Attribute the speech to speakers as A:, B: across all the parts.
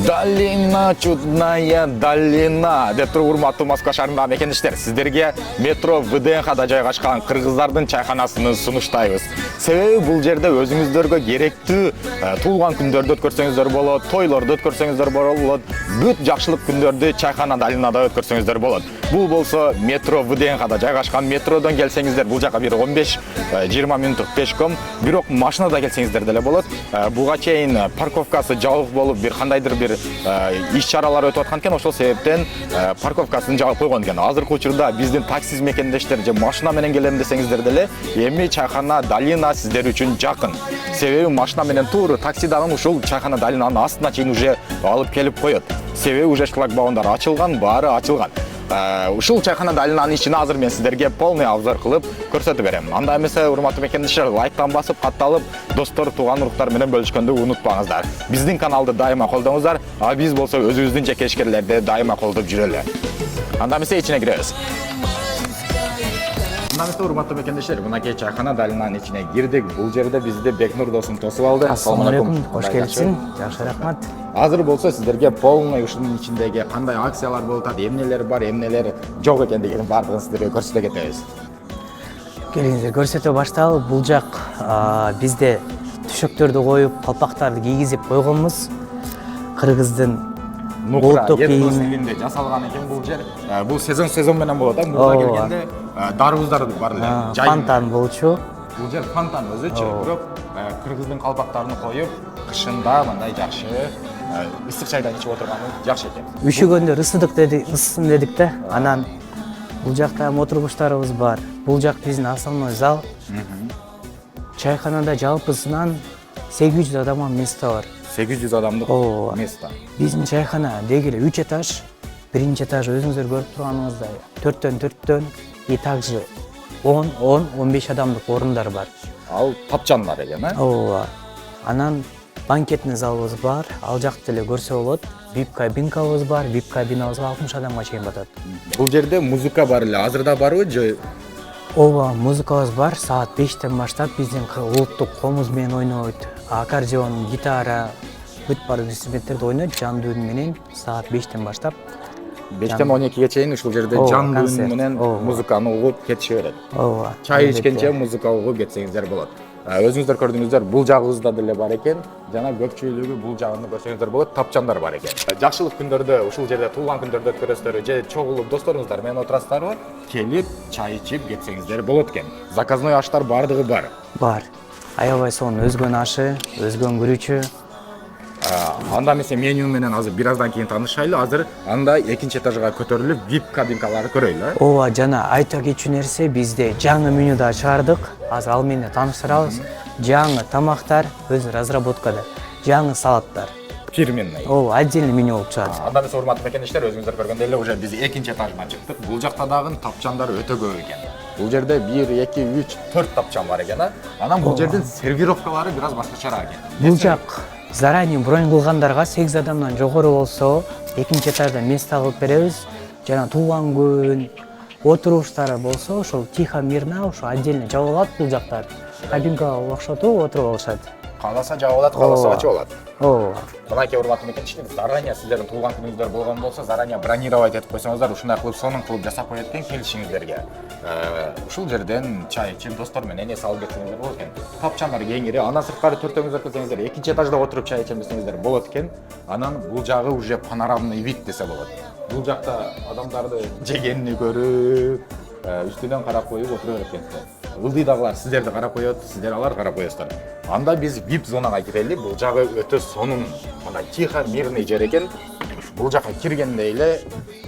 A: Долина чудная долина деп туруп урматтуу Москва шаарында мекендештер, сиздерге метро ВДНХда жайгашкан кыргыздардын чайканасынын сунуштайбыз. Себеби бул жерде өзүңүздөргө керектүү туулган күндөрдү өткөрсөңүздөр болот, тойлорду өткөрсөңүздөр болот, бүт жакшылык күндөрдү чайкана долинада өткөрсөңүздөр болот. Бул болсо метро ВДНХда жайгашкан, метродон келсеңиздер бул жака бир 15-20 мүнөттүк пешком, бирок машинада келсеңиздер деле болот. Буга чейин парковкасы жабык болуп, бир кандайдыр бир иш-чаралар өтүп аткан экен, ошол себептен парковкасын жабып койгон экен. Азыркы учурда биздин такси мекендештер же машина менен келем десеңиздер деле, эми чайкана долина сиздер үчүн жакын. Себеби машина менен тууру такси дагы ушул чайкана долинанын астына чейин уже алып келип коет. Себеби уже шлагбаундар ачылган, баары ачылган. Ушул чайкана долинанын ичине азыр мен сиздерге полный обзор кылып көрсөтүп берем. Анда эмесе, урматтуу мекендештер, лайктан басып, катталып, достор, тууган уруктар менен бөлүшкөндү унутпаңыздар. Биздин каналды дайыма колдоңуздар, а биз болсо өзүбүздүн жеке ишкерлерди дайыма колдоп жүрөлү. Анда эмесе ичине киребиз. Анда эмесе, урматтуу мекендештер, мынакей чайкана долинанын ичине кирдик. Бул жерде бизди Бекнур досум тосуп алды.
B: Ассаламу алейкум, кош келипсиң. Жакшы, рахмат.
A: Азыр болсо сиздерге полный ушунун ичиндеги кандай акциялар болуп атат, эмнелер бар, эмнелер жок экендигин баардыгын сиздерге көрсөтө кетебиз.
B: Келиңиздер, көрсөтө баштайлы. Бул жак бизде түшөктөрдү коюп, калпактарды кийгизип койгонбуз. Кыргыздын улуттук
A: этнос стилинде жасалган экен бул жер. Бул сезон менен болот, мурда келгенде дарбуздар бар эле.
B: Фонтан болчу.
A: Бул жер фонтан өзүчү, бирок кыргыздын калпактарын коюп, кышында мындай жакшы ысык чайдан ичип отурганы жакшы экен.
B: Үшүгөндө ыссын дедик да. Анан бул жакта отургучтарыбыз бар. Бул жак биздин основной зал. Чайканада жалпысынан 800 адамга место бар.
A: 800 адамдык место.
B: Биздин чайкана дегеле 3 этаж. Биринчи этаж өзүңүздөр көрүп турганыңыздай 4төн и также 10-15 адамдык орундар бар.
A: Ал тапчандар экен,
B: Ооба. Анан банкетный залыбыз бар. Ал жакты эле көрсө болот. VIP кабинкабыз бар. VIP кабинабызга 60 адамга чейин батат.
A: Бул жерде музыка бар эле. Азырда барбы же?
B: Ооба, музыкабыз бар. Саат 5тен баштап биздин улуттук комуз менен ойнойт. Аккордеон, гитара, бүт баардык инструменттерди ойнойт. Жандуу үн менен саат 5тен баштап
A: 5тен 12ге чейин ушул жерде жандуу үн менен музыканы угуп кетиши берет.
B: Ооба.
A: Чай ичкенче музыка угуп кетсеңиздер болот. Өзүңүздөр көрдүңүздөр, бул жагыбызда деле бар экен. Жана көпчүлүгү бул жагында көрсөңүздөр болот, тапчандар бар экен. Жакшылык күндөрдө, ушул жерде туулган күндөрдө өткөрөсүздөр же чогулуп досторуңуздар менен отурасыздарбы? Келип, чай ичип кетсеңиздер болот экен. Заказной аштар бардыгы бар.
B: Бар. Аябай сонун өзгөн ашы, өзгөн күрүчү.
A: Анда эмесе меню менен азыр бир аздан кийин таанышайлы. Азыр анда экинчи этажга көтөрүлүп VIP кабинкаларды көрөйлү.
B: Ооба, жана айта кетчү нерсе, бизде жаңы меню да чыгардык. Азыр ал менен тааныштырабыз. Жаңы тамактар өз разработкада. Жаңы салаттар.
A: Фирменный.
B: Ооба, отдельный меню болуп чыгат.
A: Анда эмесе, урматтуу мекендештер, өзүңүздөр көргөндөй эле уже биз экинчи этажына чыктык. Бул жакта дагы тапчандар өтө көп экен. Бул жерде 1, 2, 3, 4 тапчан бар экен. Анан бул жердин сервировкалары бир аз башкачараак экен.
B: Бул жак заранее бронь кылгандарга 8 адамдан жогору болсо, экинчи этажда место алып беребиз. Жана туулган күн, отуруштары болсо, ошол тихо, мирно, ошо отдельно жабылат бул жактар. Кабинкага окшотуп отуруп алышат.
A: Кааласа жабылат, кааласа ачып алат.
B: Ооба.
A: Мынакей урматтуу мекендештер, заранее сиздердин туулган күнүңүздөр болгон болсо, заранее бронировать этип койсоңуздар, ушундай кылып сонун кылып жасап коет экен келишиңиздерге. Ушул жерден чай ичип, достор менен эс алып кетсеңиздер болот экен. Тапчандар кеңири, андан сырткары төртөөңүздөр келсеңиздер, экинчи этажда отуруп чай ичем десеңиздер болот экен. Анан бул жагы уже панорамный вид десе болот. Бул жакта адамдарды жегенini көрүп, үстүнөн карап коюп отура берет экенсиздер. Ылдыйдагылар сиздерди карап коет, сиздер аларды карап коесуздар. Анда биз VIP зонага кирели. Бул жагы өтө сонун, мындай тихо, мирный жер экен. Бул жака киргенде эле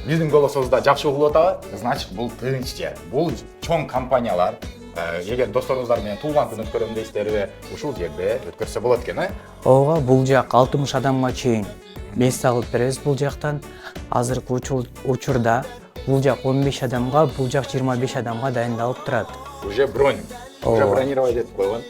A: биздин голосубузда жакшы угулуп атабы? Значит, бул тынч жер. Бул чоң компаниялар, эгер досторуңуздар менен туулган күн өткөрөм дейсиздерби, ушул жерде өткөрсө болот экен,
B: Ооба, бул жак 60 адамга чейин место алып беребиз бул жактан. Азыркы учурда бул жак 15 адамга, бул жак 25 адамга дайындалып турат.
A: Уже бронь, уже бронировать этип койгон.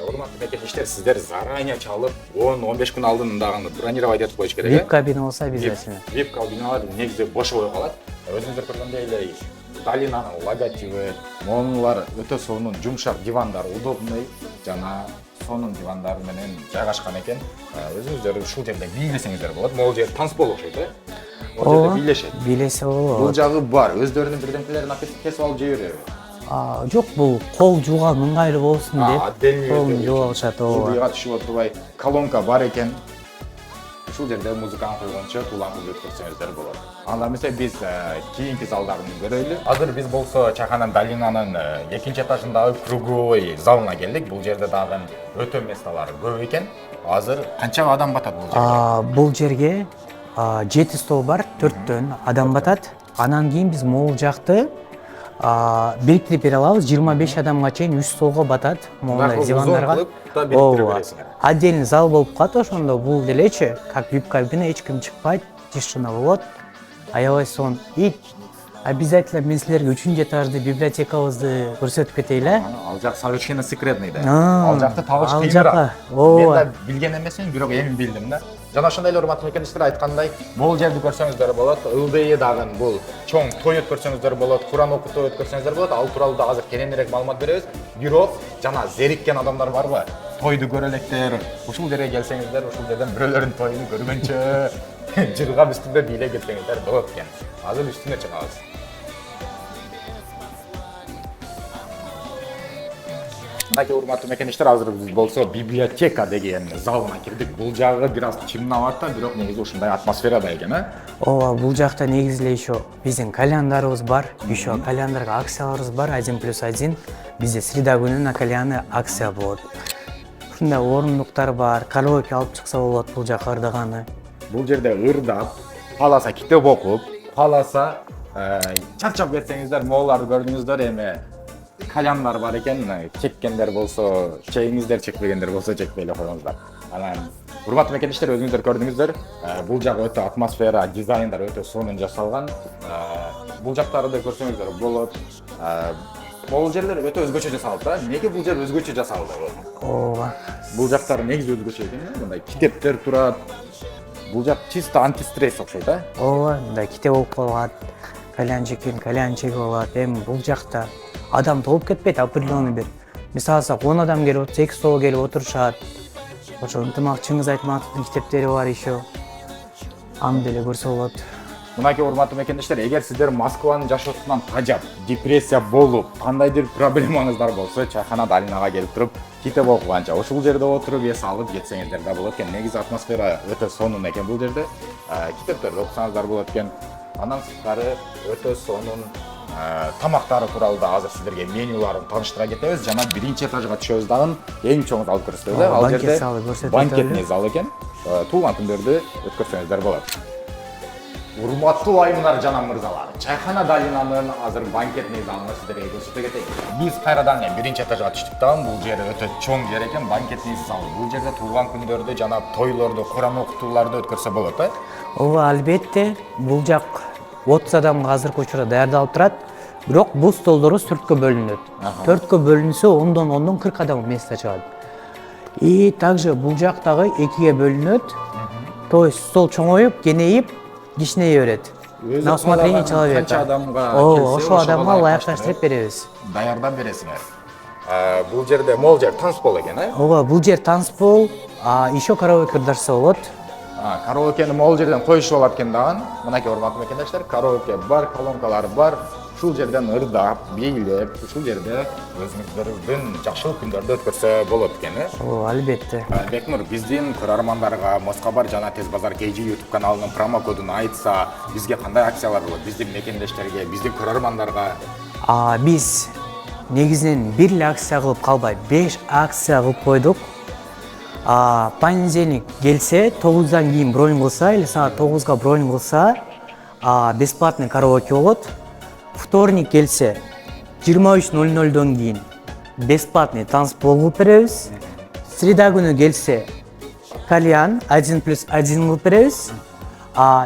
A: Урматтуу мекендештер, сиздер заранее чалып 10-15 күн алдын дагы бронировать этип коюш керек.
B: VIP кабина болсо обязательно.
A: VIP кабиналар негизи бош болуп калат. Өзүңүздөр көргөндөй эле долинанын логотиби, монулар өтө сонун, жумшак дивандар удобный жана сонун дивандары менен жайгашкан экен. Өзүңүздөр ушул жерде бийлесеңиздер болот. Могул жер танцпол окшойт, э? Могул жерде бийлешет.
B: Бийлесе болот.
A: Бул жагы бар. Өздөрүнүн бирдемелерин кесип алып жей береби?
B: Жок, бул кол жууган ыңгайлуу болсун деп.
A: Отдельный
B: Колун жууп алышат.
A: Жууга түшүп отурбай, колонка бар экен. Ушул жерде музыканы койгончо тууланып өткөрсөңүздөр болот. Анда эмесе биз кийинки залдарын көрөлү. Азыр биз болсо чайхана Долинанын экинчи этажындагы круговой залына келдик. Бул жерде дагы өтө месталар көп экен. Азыр канча адам батат бул жерге?
B: Бул жерге 7 стол бар, 4төн адам батат. Анан кийин биз могул жакты бириктирип бере алабыз. 25 адамга чейин 3 столго батат. Могул дивандарга. Отдельный зал болуп калат, ошондо бул делечи, как VIP-кабина, эч ким чыкпайт, тишина болот. Аябай сонун. И обязательно мен силерге 3-этажды библиотекабызды көрсөтүп кетейли.
A: Ал жак совершенно секретный да. Ал жакты табыш кыйыныраак. Мен да билген эмесмин, бирок эми билдим да. Жана ошондой эле урматтуу мекендештер айткандай, бул жерди көрсөңүздөр болот. ылдый дагы бул чоң той өткөрсөңүздөр болот, Куран окутуу өткөрсөңүздөр болот. Ал тууралуу да азыр кененирээк маалымат беребиз. Бирок жана зериккен адамдар барбы? Тойду көрө электер. Ушул жерге келсеңиздер, ушул жерден бирөөлөрдүн тоюну көргөнчө жыргап үстүндө бийлеп кетсеңиздер болот экен. Азыр үстүнө чыгабыз. Мынакей урматтуу мекендештер, азыр биз болсо библиотека деген залына кирдик. Бул жагы бир аз чымнап атат, бирок негизи ушундай атмосферада экен, э?
B: Ооба, бул жакта негизи эле ещё биздин кальяндарыбыз бар. Ещё кальяндарга акцияларыбыз бар, 1+1. Бизде среда күнүнө кальяны акция болот. Ушундай орундуктар бар, караоке алып чыкса болот бул жака ырдаганы.
A: Бул жерде ырдап, кааласа китеп окуп, кааласа чарчап кетсеңиздер, могуларды көрдүңүздөр, эми кальяндар бар экен, чеккендер болсо чегиңиздер, чекпегендер болсо чекпей эле коюңуздар. Анан урматтуу мекендештер, өзүңүздөр көрдүңүздөр, бул жак өтө атмосфера, дизайндар өтө сонун жасалган. Бул жактарды көрсөңүздөр болот. Могул жерлер өтө өзгөчө жасалды да. Неге бул жер өзгөчө жасалды?
B: Ооба.
A: Бул жактар негизи өзгөчө экен, мындай китептер турат. Бул жак чисто антистресс окшойт, э?
B: Ооба, мындай китеп окуп калат, кальян чеги болот. Эми бул жакта адам толуп кетпейт, определенный бир. Мисалы алсак 10 адам келип отурса, 2 стол келип отурушат. Ошо Ынтымак Чыңгыз Айтматовдун китептери бар еще. Аны деле көрсө болот.
A: Мынакей урматтуу мекендештер, эгер сиздер Москванын жашоосунан тажап, депрессия болуп, кандайдыр проблемаңыздар болсо, чайхана Долинага келип туруп, китеп окуганча ошол жерде отуруп эс алып кетсеңиздер да болот экен. Негизи атмосфера өтө сонун экен бул жерде. Китептерди окусаңыздар болот экен. Андан сырткары өтө сонун тамактары тууралуу да азыр сиздерге менюларын тааныштыра кетебиз. Жана биринчи этажга түшөбүз дагы эң чоң залды көрсөтөбүз. Ал жерде банкетный зал экен. Туулган күндөрдү өткөрсөңүздөр болот. Урматтуу айымдар жана мырзалар, чайхана Долинанын азыр банкетный залын сиздерге көрсөтө кетейин. Биз кайрадан биринчи этажга түштүк дагы. Бул жер өтө чоң жер экен, банкетный зал. Бул жерде туулган күндөрдү жана тойлорду, Куран окутууларды өткөрсө болот, э?
B: Ооба, албетте, бул жак 30 адамга азыркы учурда даярдалып турат. Бирок бул столдорубуз 4кө бөлүнөт. 4кө бөлүнсө, ондон 40 адам место чыгат. И также бул жак дагы 2ге бөлүнөт. То есть стол чоңоюп, кенейип, кичинейе берет. На усмотрение человека.
A: Канча адамга
B: келсе, ошол адамга ылайыкташтырып беребиз.
A: Даярдап бересиңер. Бул жерде могул жер танцпол экен, э?
B: Ооба, бул жер танцпол, еще караоке ырдашса болот.
A: Караокени могул жерден коюшуп алат экен дагы. Мынакей урматтуу мекендештер, караоке бар, колонкалар бар. Ушул жерден ырдап, бийлеп, ушул жерде өзүңүздөрдүн жакшылык күндөрдү өткөрсө болот экен, э?
B: Ооба, албетте.
A: Бекнур, биздин көрөрмандарга Москабар жана Тез базар KG YouTube каналынын промокодун айтса, бизге кандай акциялар болот? Биздин мекендештерге, биздин көрөрмандарга?
B: Биз негизинен бир эле акция кылып калбай, 5 акция кылып койдук. Понедельник келсе, 9-дан кийин бронь кылса, или саат 9-га бронь кылса, бесплатный караоке болот. Вторник келсе, 23:00-дон кийин бесплатный танцпол кылып беребиз. Среда күнү келсе, кальян 1+1 кылып беребиз.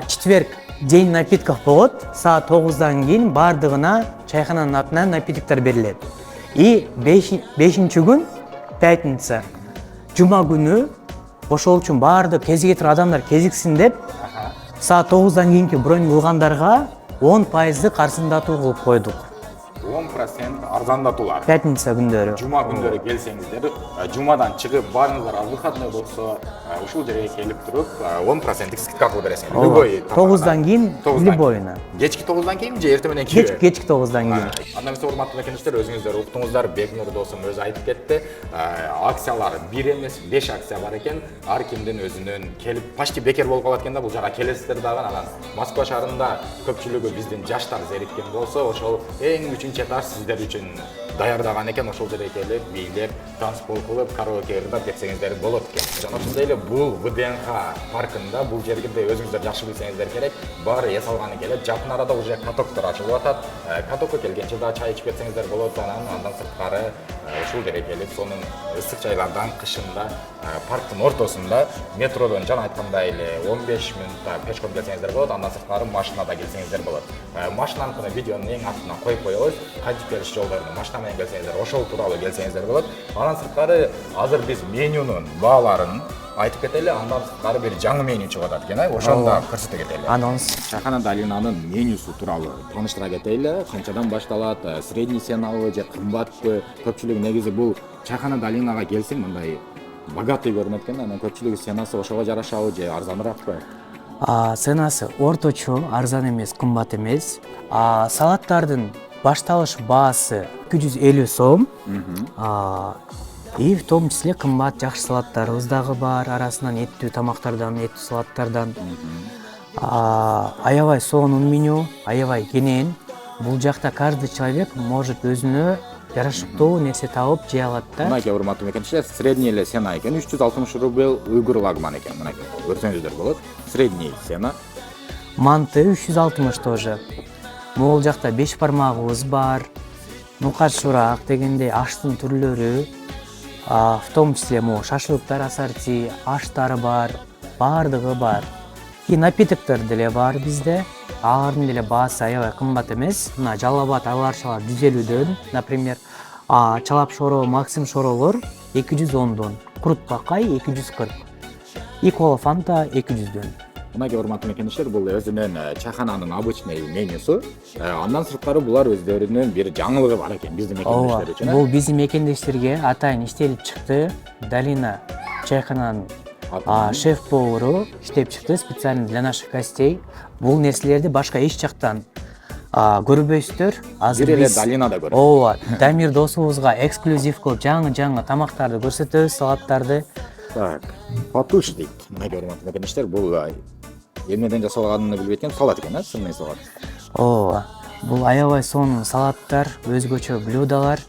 B: Четверг день напитков болот. Саат 9-дан кийин бардыгына чайхананын атынан напитоктор берилет. И 5-нчи күн, пятница, жума күнү ошол үчүн бардык кезиге адамдар кезиксин деп, саат 9-дан кийинки бронь кылгандарга 10% карсындатуу кылып койдук.
A: 10% арзандатуулар.
B: Пятница күндөрү.
A: Жума күндөрү келсеңиздер, жумадан чыгып барыңыздар выходной болсо, ушул жерге келип туруп 10% скидка кылып бересиңер. Любой
B: 9-дан кийин любойуна.
A: Кечки 9-дан кийин же эртең менен кийин?
B: Кечки 9-дан кийин.
A: Андан эмес урматтуу мекендештер, өзүңүздөр уктуңуздар, Бекнур досум өзү айтып кетти. Акциялар 1 эмес, 5 акция бар экен. Ар кимдин өзүнүн келип почти бекер болуп калат экен да, бул жака келесиздер дагы. Анан Москва шаарында көпчүлүгү биздин жаштар зериккен болсо, ошол эң үчүнчү этаж сиздер үчүн даярдаган экен. Ошол жерге келип, бийлеп, танцпол кылып, караоке ырдап кетсеңиздер болот экен. Жана ошондой эле бул ВДНХ паркында, бул жерде өзүңүздөр жакшы билсеңиздер керек, баары эс алганы келет. Жакын арада уже катоктор ачылып атат. Катокко келгенче да чай ичип кетсеңиздер болот. Андан сырткары ушул жерге келип, сонун ысык жайлардан кышында парктын ортосунда метродон жана айткандай эле 15 мүнөттө пешком келсеңиздер болот. Андан сырткары машинада келсеңиздер болот. Машинаныкына видеонун эң астына коюп коебуз. Кантип келиш жолдорун машина менен келсеңиздер, ошол тууралуу келсеңиздер болот. Андан сырткары азыр биз менюнун бааларын айтып кетели. Андан сырткары бир жаңы меню чыгып атат экен, ошону да көрсөтө кетели.
B: Анонс.
A: Чайхана Долинанын менюсу тууралуу тааныштыра кетели. Канчадан башталат, средний ценалбы же кымбатпы? Көпчүлүгү негизи бул Чайхана Долинага келсең мындай богатый көрүнөт экен. Анан көпчүлүгү ценасы ошого жарашабы же арзаныраакпы?
B: Ценасы орточо, арзан эмес, кымбат эмес. Салаттардын башталыш баасы 250 сом. И в том числе кымбат жакшы салаттарыбыз дагы бар, арасынан эттүү тамактардан, эттүү салаттардан. Аябай сонун меню, аябай кенен. Бул жакта каждый человек может өзүнө жарашыктуу нерсе табып жей алат да.
A: Мынакей урматтуу мекендештер, средний эле цена экен, 360 рубль уйгур лагман экен. Мынакей көрсөңүздөр болот. Средний цена.
B: Манты 360 тоже. Могул жакта 5 бармагыбыз бар. Нукат шурак дегендей аштын түрлөрү. В том числе шашлыктар ассорти, аштар бар, баардыгы бар. И напитоктор деле бар бизде. Алардын деле баасы аябай кымбат эмес. Мына Жалал Абад аларчалар 150дөн, например, Чалап шоро, Максим шоролор 210дон, Курут Бакай 240. И кола фанта 200дөн.
A: Мынакей урматтуу мекендештер, бул өзүнүн чайхананын обычный менюсу. Андан сырткары булар өздөрүнүн бир жаңылыгы бар экен биздин мекендештер үчүн.
B: Бул биздин мекендештерге атайын иштелип чыкты. Долина чайхананын шеф-повару иштеп чыкты специально для наших гостей. Бул нерселерди башка эч жактан көрбөйсүздөр.
A: Азыр эле Долинада көрөбүз.
B: Ооба, Дамир досубузга эксклюзив кылып жаңы тамактарды көрсөтөбүз, салаттарды.
A: Так, патуш дейт. Мынакей урматтуу мекендештер, бул эмнеден жасалганын билбейт экен, салат экен, сырный салат.
B: Ооба, бул аябай сонун салаттар, өзгөчө блюдалар.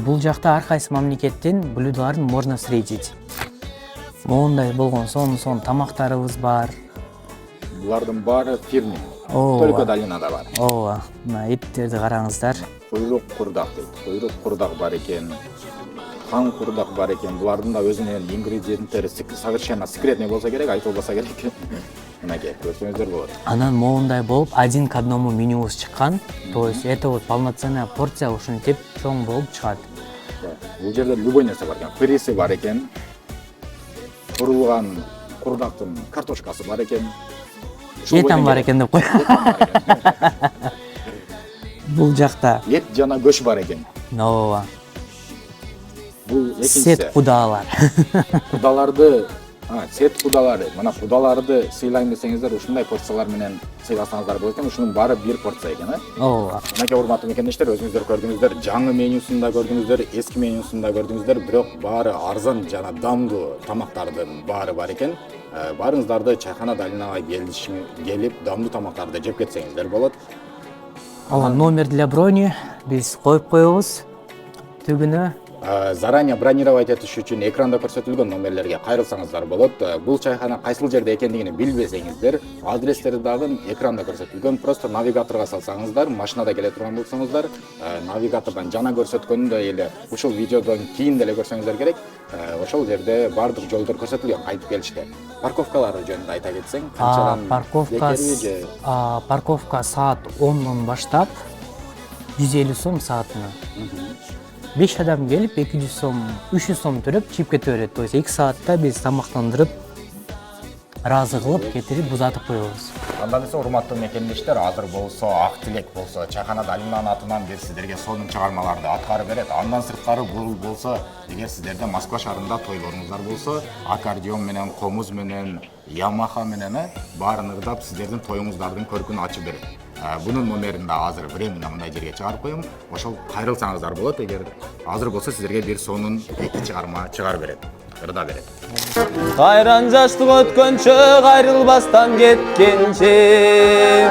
B: Бул жакта ар кайсы мамлекеттин блюдаларын можно встретить. Мондай болгон сонун тамактарыбыз бар.
A: Булардын баары фирменный. Только Долинада бар.
B: Ооба, мына эттерди караңыздар.
A: Куйрук курдак дейт. Куйрук курдак бар экен. Хан курдак бар экен. Булардын да өзүнүн ингредиенттери совершенно секретный болсо керек, айтылбаса керек. Мынакей көрсөңүздөр болот.
B: Анан моундай болуп, один к одному менюбуз чыккан. То есть это вот полноценная порция ушинтип чоң болуп чыгат.
A: Бул жерде любой нерсе бар экен. Фриси бар экен. Курулган курдактын картошкасы бар экен.
B: Этам бар экен деп кой. Бул жакта
A: эт жана көч бар экен.
B: Ооба.
A: Бул
B: сет кудалар.
A: Кудаларды, сет кудалары. Мына кудаларды сыйлайм десеңиздер, ушундай порциялар менен сыйласаңыздар болот экен. Ушунун баары бир порция экен,
B: Ооба.
A: Мынакей урматтуу мекендештер, өзүңүздөр көрдүңүздөр, жаңы менюсун да көрдүңүздөр, эски менюсун да көрдүңүздөр, бирок баары арзан жана дамдуу тамактардын баары бар экен. Баарыңыздарды Чайхана Долинага келип, дамдуу тамактарды жеп кетсеңиздер болот.
B: Номер для брони биз коюп коебуз. Түгүнө
A: Заранее бронировать этиш үчүн экранда көрсөтүлгөн номерлерге кайрылсаңыздар болот. Бул чайхана кайсыл жерде экендигин билбесеңиздер, адрестери дагы экранда көрсөтүлгөн. Просто навигаторго салсаңыздар, машинада келе турган болсоңуздар, навигатордон жана көрсөткөндөй эле ушул видеодон кийин деле көрсөңүздөр керек. Ошол жерде бардык жолдор көрсөтүлгөн кайтып келиште. Парковкалары жөнүндө айта кетсең, канчадан
B: парковка саат 10дон баштап 150 сом саатына. 5 адам келип 200 сом, 300 сом төлөп чыгып кете берет. То есть 2 саатта биз тамактандырып, ыраазы кылып, кетирип, бузатып коебуз.
A: Андан есе урматтуу мекендештер, азыр болсо Ак Тилек болсо Чайхана Далинанын атынан бир сиздерге сонун чыгармаларды аткарып берет. Андан сырткары бул болсо, эгер сиздерде Москва шаарында тойлоруңуздар болсо, аккордеон менен, комуз менен, Yamaha менен баарын ырдап сиздердин тоюңуздардын көркүн ачып берет. Bunun номерин да азыр временно мындай жерге чыгарып коем. Ошол кайрылсаңыздар болот, эгер азыр болсо сиздерге бир сонун эки чыгарма чыгарып берет. Ырда берет.
C: Кайран жаштык өткөнчө, кайрылбастан кеткенче,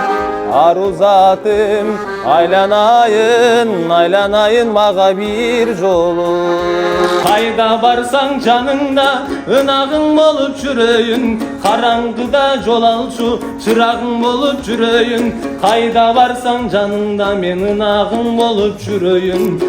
C: ару затым айланайын, айланайын мага бир жолу. Кайда барсаң жаныңда ынагың болуп жүрөйүн, караңгыда жол алчу чырагың болуп жүрөйүн. Кайда барсаң жаныңда мен ынагың болуп жүрөйүн.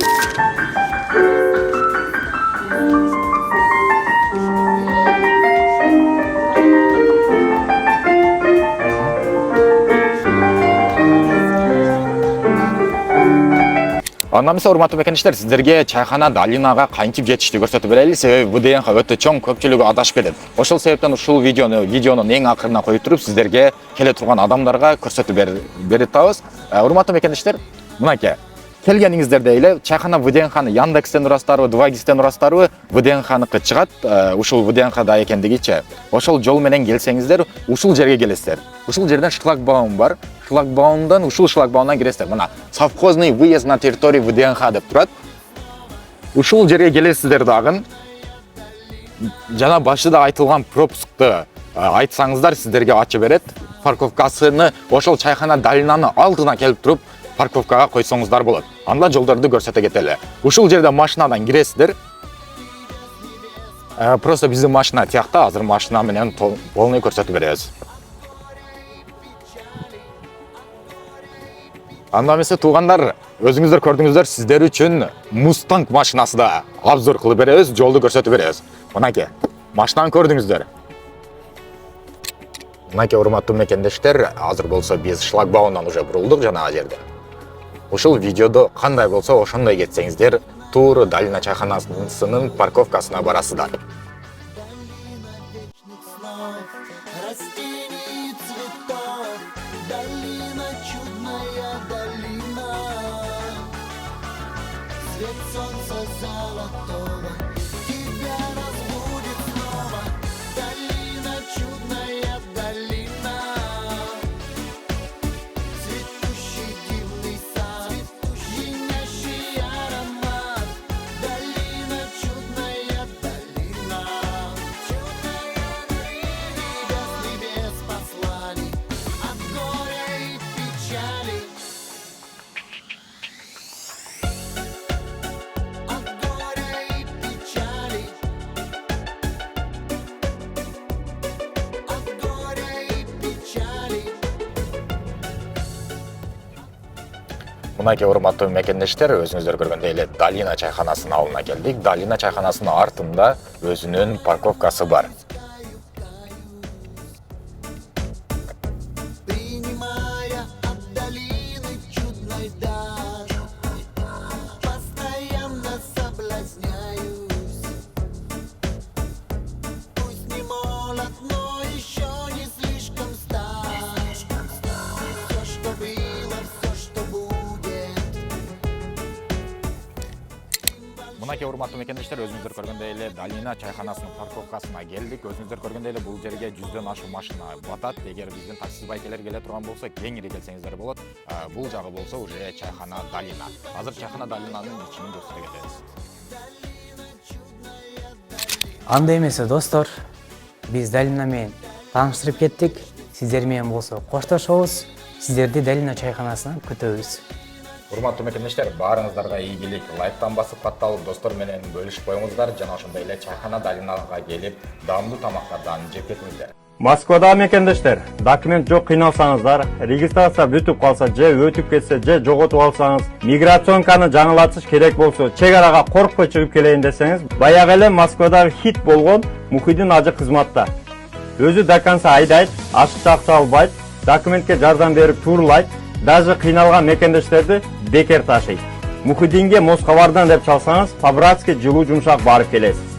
A: Андан есе урматтуу мекендештер, сиздерге Чайхана Далинага кантип жетишти көрсөтүп берели, себеби ВДНХ өтө чоң, көпчүлүгү адашып кетет. Ошол себептен ушул видеонун эң акырына коюп туруп, сиздерге келе турган адамдарга көрсөтүп берип атабыз. Урматтуу мекендештер, мынакей келгениңиздерде эле Чайхана ВДНХны Яндекстен урастарбы, 2GISтен урастарбы, ВДНХныкы чыгат, ушул ВДНХда экендигиче. Ошол жол менен келсеңиздер, ушул жерге келесиздер. Ушул жерден шлагбаум бар. Шлагбаумдан, ушул шлагбаумдан киресиздер. Мына совхозный выезд на территорию ВДНХ деп турат. Ушул жерге келесиздер дагы. Жана башында айтылган пропускту айтсаңыздар, сиздерге ачып берет. Парковкасыны ошол Чайхана Далинанын алдына келип туруп, парковкага койсоңуздар болот. Анда жолдорду көрсөтө кетели. Ушул жерде машинадан киресиздер. Просто биздин машина тиякта, азыр машина менен полный көрсөтүп беребиз. Андан эсе туугандар, өзүңүздөр көрдүңүздөр, сиздер үчүн Mustang машинасы да обзор кылып беребиз, жолду көрсөтүп беребиз. Мынакей, машинаны көрдүңүздөр. Мынакей урматтуу мекендештер, азыр болсо биз шлагбаумдан уже бурулдук жана жерде. Ушул видеодо кандай болсо ошондой кетсеңиздер, туура Далина чайханасынын парковкасына барасыздар. Мынакей урматтуу мекендештер, өзүңүздөр көргөндөй эле Далина чайханасынын алдына келдик. Далина чайханасынын артында өзүнүн парковкасы бар. Мынакей урматтуу мекендештер, өзүңүздөр көргөндөй эле Далина чайханасынын парковкасына келдик. Өзүңүздөр көргөндөй эле бул жерге 100дөн ашуун машина батат. Эгер биздин такси байкелер келе турган болсо, кеңири келсеңиздер болот. Бул жагы болсо уже Чайхана Далина. Азыр Чайхана Далинанын ичин көрсөтө кетебиз.
B: Анда эмесе достор, биз Далина менен тааныштырып кеттик. Сиздер менен болсо коштошобуз. Сиздерди Далина чайханасынан күтөбүз.
A: Урматтуу мекендештер, баарыңыздарга ийгилик, лайктан басып катталып достор менен бөлүшүп коюңуздар, жана ошондой эле Чайхана Далинага келип, даамдуу тамактардан жеп кетиңиздер.
D: Москвада мекендештер, документ жок кыйналсаңыздар, регистрация бүтүп калса же өтүп кетсе же жоготуп алсаңыз, миграционканы жаңылатыш керек болсо, чек арага коркпой чыгып келейин десеңиз, баягы эле Москвада хит болгон Мухиддин ажы кызматта. Өзү до конца айдайт, ашыкча акча албайт, документке жардам берип турлайт, даже кыйналган мекендештерди бекер ташыйт. Мухиддинге Москвардан деп чалсаңыз, по-братски жылуу жумшак барып келесиз.